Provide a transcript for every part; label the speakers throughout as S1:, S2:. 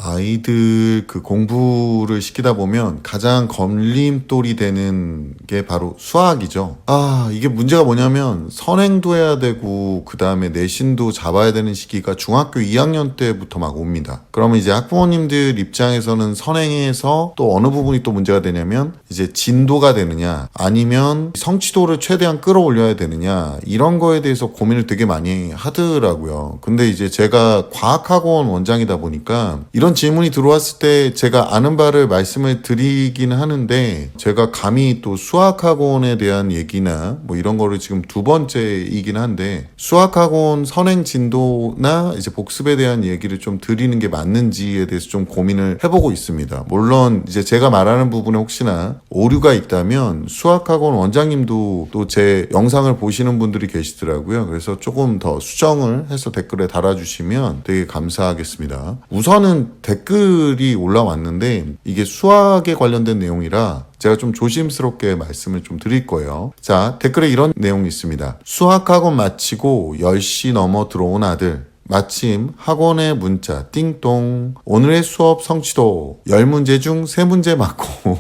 S1: 아이들 그 공부를 시키다 보면 가장 걸림돌이 되는 게 바로 수학이죠. 이게 문제가 뭐냐면 선행도 해야 되고 그 다음에 내신도 잡아야 되는 시기가 중학교 2학년 때부터 막 옵니다. 그러면 이제 학부모님들 입장에서는 선행해서 또 어느 부분이 또 문제가 되냐면 이제 진도가 되느냐 아니면 성취도를 최대한 끌어올려야 되느냐 이런 거에 대해서 고민을 되게 많이 하더라고요. 근데 이제 제가 과학학원 원장이다 보니까 이런 질문이 들어왔을 때 제가 아는 바를 말씀을 드리긴 하는데 제가 감히 또 수학학원에 대한 얘기나 뭐 이런 거를 지금 두 번째이긴 한데 수학학원 선행 진도나 이제 복습에 대한 얘기를 좀 드리는 게 맞는지에 대해서 좀 고민을 해보고 있습니다. 물론 이제 제가 말하는 부분에 혹시나 오류가 있다면 수학학원 원장님도 또 제 영상을 보시는 분들이 계시더라고요. 그래서 조금 더 수정을 해서 댓글에 달아주시면 되게 감사하겠습니다. 우선은 댓글이 올라왔는데 이게 수학에 관련된 내용이라 제가 좀 조심스럽게 말씀을 좀 드릴 거예요. 자, 댓글에 이런 내용이 있습니다. 수학학원 마치고 10시 넘어 들어온 아들. 마침 학원에 문자 띵동. 오늘의 수업 성취도 10문제 중 3문제 맞고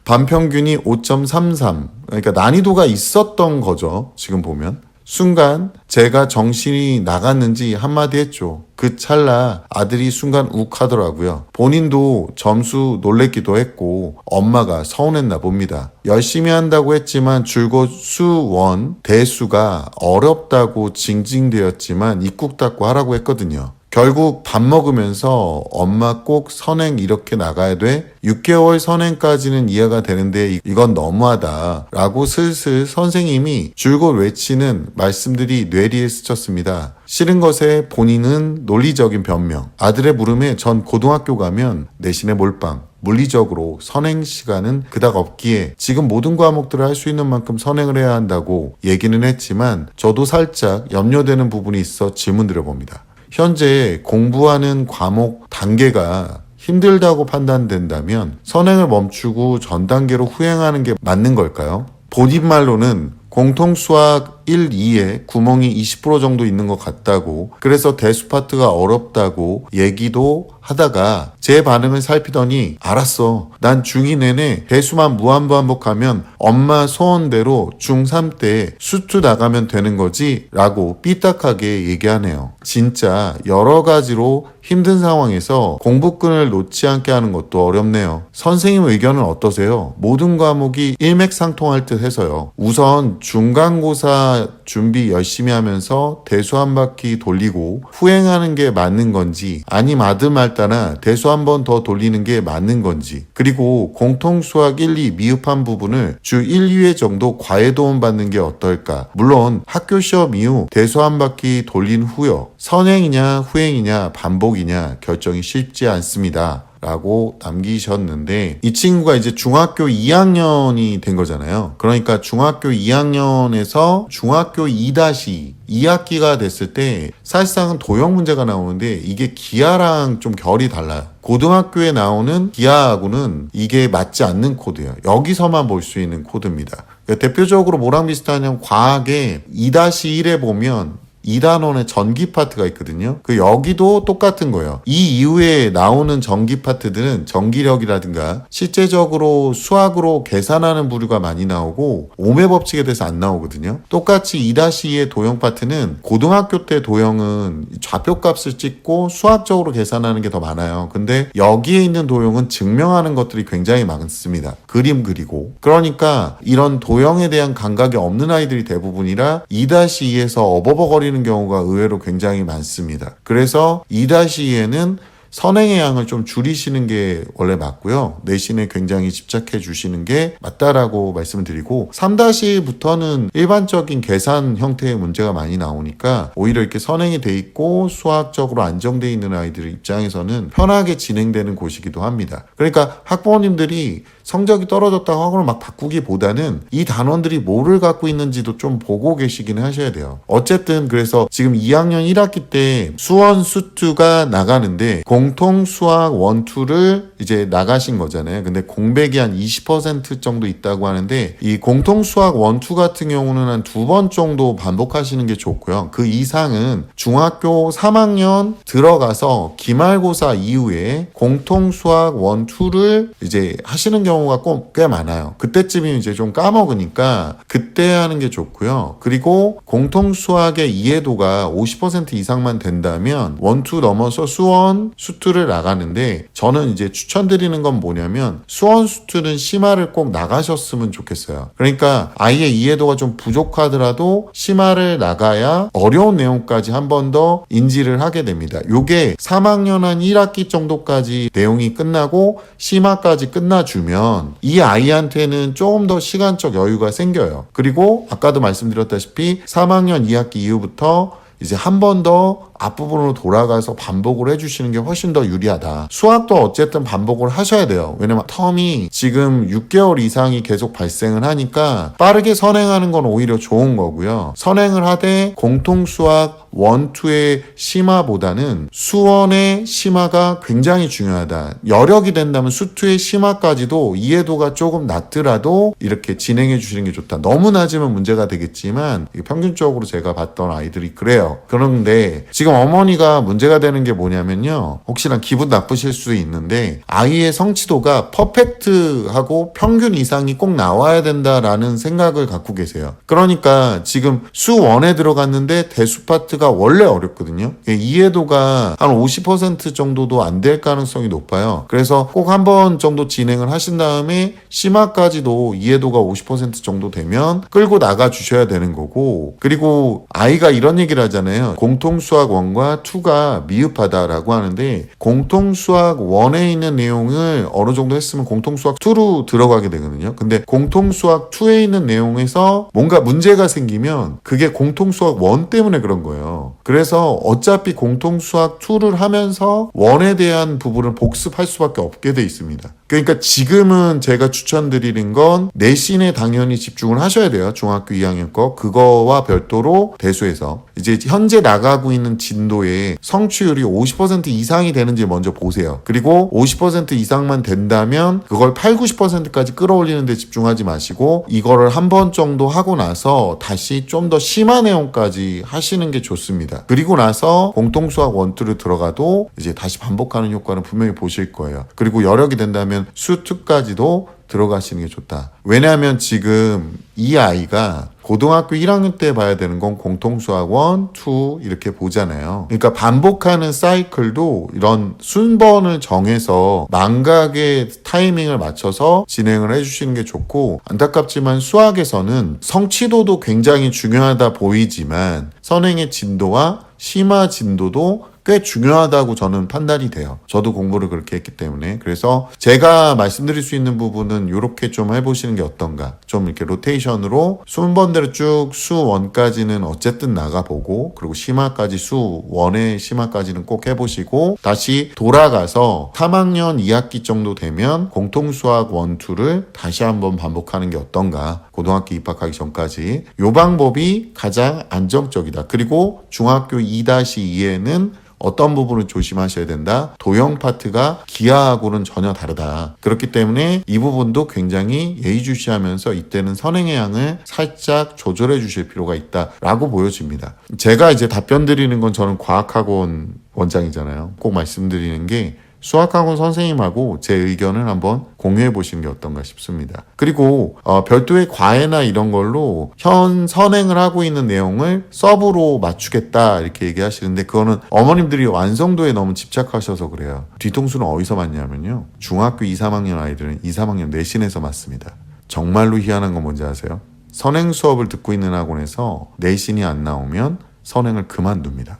S1: 반평균이 5.33. 그러니까 난이도가 있었던 거죠. 지금 보면. 순간 제가 정신이 나갔는지 한마디 했죠. 그 찰나 아들이 순간 욱하더라고요. 본인도 점수 놀랬기도 했고 엄마가 서운했나 봅니다. 열심히 한다고 했지만 줄곧 수원 대수가 어렵다고 징징대었지만 입국 닫고 하라고 했거든요. 결국 밥 먹으면서 엄마 꼭 선행 이렇게 나가야 돼? 6개월 선행까지는 이해가 되는데 이건 너무하다 라고 슬슬 선생님이 줄곧 외치는 말씀들이 뇌리에 스쳤습니다. 싫은 것에 본인은 논리적인 변명. 아들의 물음에 전 고등학교 가면 내신에 몰빵. 물리적으로 선행 시간은 그닥 없기에 지금 모든 과목들을 할 수 있는 만큼 선행을 해야 한다고 얘기는 했지만 저도 살짝 염려되는 부분이 있어 질문 드려봅니다. 현재 공부하는 과목 단계가 힘들다고 판단된다면 선행을 멈추고 전 단계로 후행하는 게 맞는 걸까요? 본인 말로는 공통수학 1, 2에 구멍이 20% 정도 있는 것 같다고 그래서 대수 파트가 어렵다고 얘기도 하다가 제 반응을 살피더니 알았어. 난 중2 내내 대수만 무한반복하면 엄마 소원대로 중3 때 수투 나가면 되는 거지 라고 삐딱하게 얘기하네요. 진짜 여러 가지로 힘든 상황에서 공부끈을 놓지 않게 하는 것도 어렵네요. 선생님 의견은 어떠세요? 모든 과목이 일맥상통할 듯 해서요. 우선 중간고사 준비 열심히 하면서 대수 한 바퀴 돌리고 후행하는 게 맞는 건지 아님 아들말따나 대수 한 번 더 돌리는 게 맞는 건지 그리고 공통수학 1, 2 미흡한 부분을 주 1, 2회 정도 과외 도움 받는 게 어떨까? 물론 학교 시험 이후 대수 한 바퀴 돌린 후요. 선행이냐 후행이냐 반복이냐 결정이 쉽지 않습니다. 라고 남기셨는데 이 친구가 이제 중학교 2학년이 된 거잖아요. 그러니까 중학교 2학년에서 중학교 2-2학기가 됐을 때 사실상은 도형 문제가 나오는데 이게 기하랑 좀 결이 달라요. 고등학교에 나오는 기하하고는 이게 맞지 않는 코드예요. 여기서만 볼 수 있는 코드입니다. 그러니까 대표적으로 뭐랑 비슷하냐면 과학의 2-1에 보면 2단원의 전기 파트가 있거든요. 여기도 똑같은 거예요. 이 이후에 나오는 전기 파트들은 전기력이라든가 실제적으로 수학으로 계산하는 부류가 많이 나오고 오매 법칙에 대해서 안 나오거든요. 똑같이 2-2의 도형 파트는 고등학교 때 도형은 좌표값을 찍고 수학적으로 계산하는 게 더 많아요. 근데 여기에 있는 도형은 증명하는 것들이 굉장히 많습니다. 그림 그리고. 그러니까 이런 도형에 대한 감각이 없는 아이들이 대부분이라 2-2에서 어버버거리는 경우가 의외로 굉장히 많습니다. 그래서 2-2에는 선행의 양을 좀 줄이시는 게 원래 맞고요. 내신에 굉장히 집착해 주시는 게 맞다라고 말씀을 드리고 3-부터는 일반적인 계산 형태의 문제가 많이 나오니까 오히려 이렇게 선행이 돼 있고 수학적으로 안정돼 있는 아이들 입장에서는 편하게 진행되는 곳이기도 합니다. 그러니까 학부모님들이 성적이 떨어졌다고 학원을 막 바꾸기보다는 이 단원들이 뭐를 갖고 있는지도 좀 보고 계시긴 하셔야 돼요. 어쨌든 그래서 지금 2학년 1학기 때 수원 수투가 나가는데 공통 수학 1, 2를 이제 나가신 거잖아요. 근데 공백이 한 20% 정도 있다고 하는데 이 공통 수학 1, 2 같은 경우는 한 2번 정도 반복하시는 게 좋고요. 그 이상은 중학교 3학년 들어가서 기말고사 이후에 공통 수학 1, 2를 이제 하시는 경우가 꽤 많아요. 그때쯤이면 이제 좀 까먹으니까 그때 하는 게 좋고요. 그리고 공통 수학의 이해도가 50% 이상만 된다면 1, 2 넘어서 수원, 수투를 나가는데 저는 이제 추천드리는 건 뭐냐면 수원, 수투는 심화를 꼭 나가셨으면 좋겠어요. 그러니까 아이의 이해도가 좀 부족하더라도 심화를 나가야 어려운 내용까지 한 번 더 인지를 하게 됩니다. 요게 3학년 한 1학기 정도까지 내용이 끝나고 심화까지 끝나주면 이 아이한테는 조금 더 시간적 여유가 생겨요. 그리고 아까도 말씀드렸다시피 3학년 2학기 이후부터 이제 한 번 더 앞부분으로 돌아가서 반복을 해주시는 게 훨씬 더 유리하다. 수학도 어쨌든 반복을 하셔야 돼요. 왜냐면 텀이 지금 6개월 이상이 계속 발생을 하니까 빠르게 선행하는 건 오히려 좋은 거고요. 선행을 하되 공통수학 1, 2의 심화보다는 수원의 심화가 굉장히 중요하다. 여력이 된다면 수투의 심화까지도 이해도가 조금 낮더라도 이렇게 진행해 주시는 게 좋다. 너무 낮으면 문제가 되겠지만 평균적으로 제가 봤던 아이들이 그래요. 그런데 지금 어머니가 문제가 되는 게 뭐냐면요. 혹시나 기분 나쁘실 수 있는데 아이의 성취도가 퍼펙트하고 평균 이상이 꼭 나와야 된다라는 생각을 갖고 계세요. 그러니까 지금 수 1에 들어갔는데 대수 파트가 원래 어렵거든요. 이해도가 한 50% 정도도 안 될 가능성이 높아요. 그래서 꼭 한 번 정도 진행을 하신 다음에 심화까지도 이해도가 50% 정도 되면 끌고 나가 주셔야 되는 거고, 그리고 아이가 이런 얘기를 하잖아요. 공통수학 1과 2가 미흡하다라고 하는데 공통수학 1에 있는 내용을 어느 정도 했으면 공통수학 2로 들어가게 되거든요. 근데 공통수학 2에 있는 내용에서 뭔가 문제가 생기면 그게 공통수학 1 때문에 그런 거예요. 그래서 어차피 공통수학 2를 하면서 1에 대한 부분을 복습할 수밖에 없게 돼 있습니다. 그러니까 지금은 제가 추천드리는 건 내신에 당연히 집중을 하셔야 돼요. 중학교 2학년 거. 그거와 별도로 대수해서 이제 현재 나가고 있는 진도의 성취율이 50% 이상이 되는지 먼저 보세요. 그리고 50% 이상만 된다면 그걸 8, 90%까지 끌어올리는 데 집중하지 마시고 이거를 한 번 정도 하고 나서 다시 좀 더 심한 내용까지 하시는 게 좋습니다. 그리고 나서 공통수학 1, 2를 들어가도 이제 다시 반복하는 효과는 분명히 보실 거예요. 그리고 여력이 된다면 수2까지도 들어가시는 게 좋다. 왜냐하면 지금 이 아이가 고등학교 1학년 때 봐야 되는 건 공통수학 1, 2 이렇게 보잖아요. 그러니까 반복하는 사이클도 이런 순번을 정해서 망각의 타이밍을 맞춰서 진행을 해주시는 게 좋고, 안타깝지만 수학에서는 성취도도 굉장히 중요하다 보이지만 선행의 진도와 심화 진도도 꽤 중요하다고 저는 판단이 돼요. 저도 공부를 그렇게 했기 때문에. 그래서 제가 말씀드릴 수 있는 부분은 이렇게 좀 해보시는 게 어떤가. 좀 이렇게 로테이션으로 순번대로 쭉 수 1까지는 어쨌든 나가보고, 그리고 심화까지 수 1의 심화까지는 꼭 해보시고, 다시 돌아가서 3학년 2학기 정도 되면 공통수학 1, 2를 다시 한번 반복하는 게 어떤가. 고등학교 입학하기 전까지. 이 방법이 가장 안정적이다. 그리고 중학교 2-2에는 어떤 부분을 조심하셔야 된다. 도형 파트가 기하하고는 전혀 다르다. 그렇기 때문에 이 부분도 굉장히 예의주시하면서 이때는 선행의 양을 살짝 조절해 주실 필요가 있다라고 보여집니다. 제가 이제 답변 드리는 건 저는 과학학원 원장이잖아요. 꼭 말씀드리는 게 수학학원 선생님하고 제 의견을 한번 공유해 보시는 게 어떤가 싶습니다. 그리고 별도의 과외나 이런 걸로 현 선행을 하고 있는 내용을 서브로 맞추겠다 이렇게 얘기하시는데, 그거는 어머님들이 완성도에 너무 집착하셔서 그래요. 뒤통수는 어디서 맞냐면요, 중학교 2, 3학년 아이들은 2, 3학년 내신에서 맞습니다. 정말로 희한한 건 뭔지 아세요? 선행 수업을 듣고 있는 학원에서 내신이 안 나오면 선행을 그만둡니다.